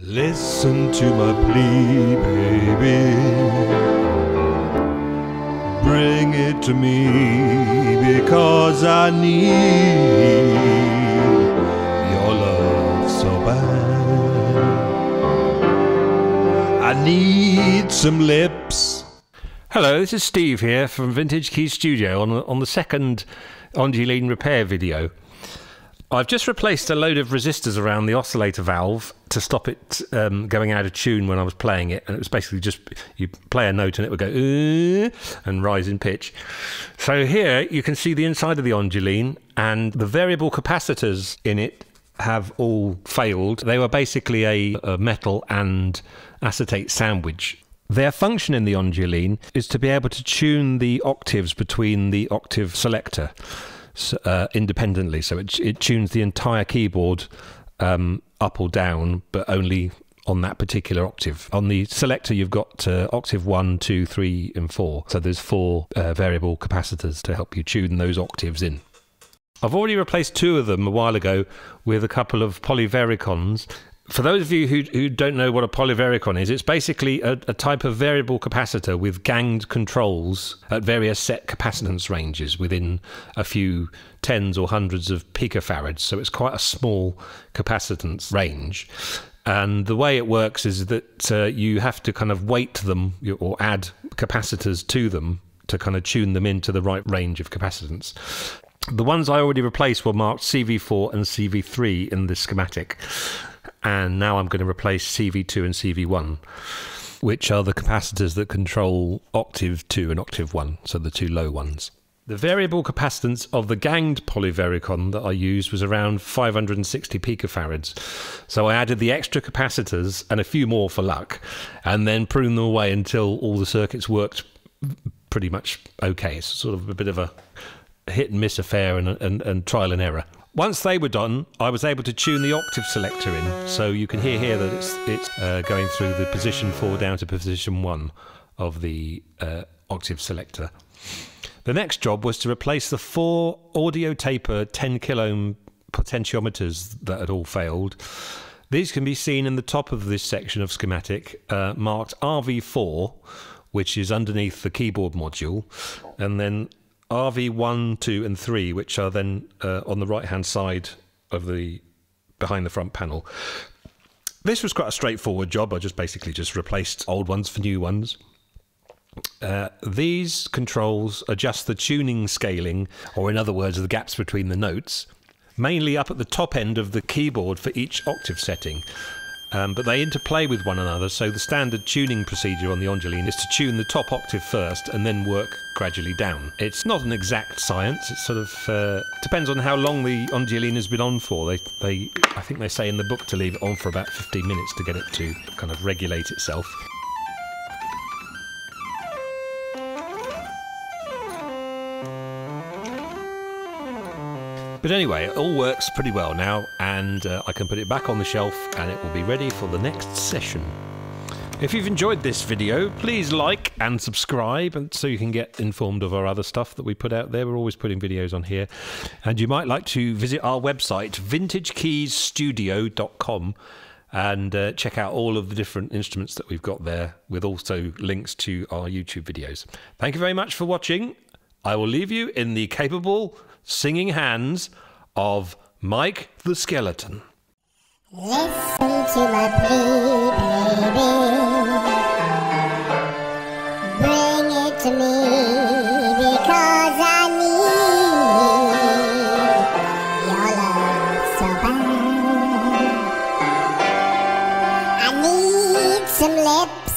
Listen to my plea, baby. Bring it to me because I need your love so bad. I need some lips. Hello, this is Steve here from Vintage Keys Studio on the second Ondioline repair video. I've just replaced a load of resistors around the oscillator valve to stop it going out of tune when I was playing it. And it was basically just, you play a note and it would go and rise in pitch. So here you can see the inside of the Ondioline, and the variable capacitors in it have all failed. They were basically a metal and acetate sandwich. Their function in the Ondioline is to be able to tune the octaves between the octave selector independently, so it tunes the entire keyboard up or down, but only on that particular octave. On the selector you've got octave 1, 2, 3 and 4, so there's 4 variable capacitors to help you tune those octaves in. I've already replaced 2 of them a while ago with a couple of polyvaricons. For those of you who don't know what a polyvaricon is, it's basically a type of variable capacitor with ganged controls at various set capacitance ranges within a few tens or hundreds of picofarads. So it's quite a small capacitance range. And the way it works is that you have to kind of weight them or add capacitors to them to kind of tune them into the right range of capacitance. The ones I already replaced were marked CV4 and CV3 in the schematic. And now I'm going to replace CV2 and CV1, which are the capacitors that control octave 2 and octave 1, so the 2 low ones. The variable capacitance of the ganged polyvaricon that I used was around 560 picofarads. So I added the extra capacitors and a few more for luck, and then pruned them away until all the circuits worked pretty much okay. It's sort of a bit of a hit and miss affair and trial and error. Once they were done, I was able to tune the octave selector in, so you can hear here that it's going through the position 4 down to position 1 of the octave selector. The next job was to replace the 4 audio taper 10 kilo ohm potentiometers that had all failed. These can be seen in the top of this section of schematic, marked RV4, which is underneath the keyboard module, and then RV1, 2 and 3, which are then on the right hand side of the behind the front panel. This was quite a straightforward job. I basically just replaced old ones for new ones. These controls adjust the tuning scaling, or in other words the gaps between the notes, mainly up at the top end of the keyboard for each octave setting. But they interplay with one another, so the standard tuning procedure on the Ondioline is to tune the top octave first and then work gradually down. It's not an exact science. It sort of depends on how long the Ondioline has been on for. I think they say in the book to leave it on for about 15 minutes to get it to kind of regulate itself. But anyway, it all works pretty well now, and I can put it back on the shelf and it will be ready for the next session. If you've enjoyed this video, please like and subscribe, and so you can get informed of our other stuff that we put out there. We're always putting videos on here. And you might like to visit our website, vintagekeysstudio.com, and check out all of the different instruments that we've got there, with also links to our YouTube videos. Thank you very much for watching. I will leave you in the capable singing hands of Mike the Skeleton. Listen to my plea, baby. Bring it to me because I need your love so bad. I need some lips.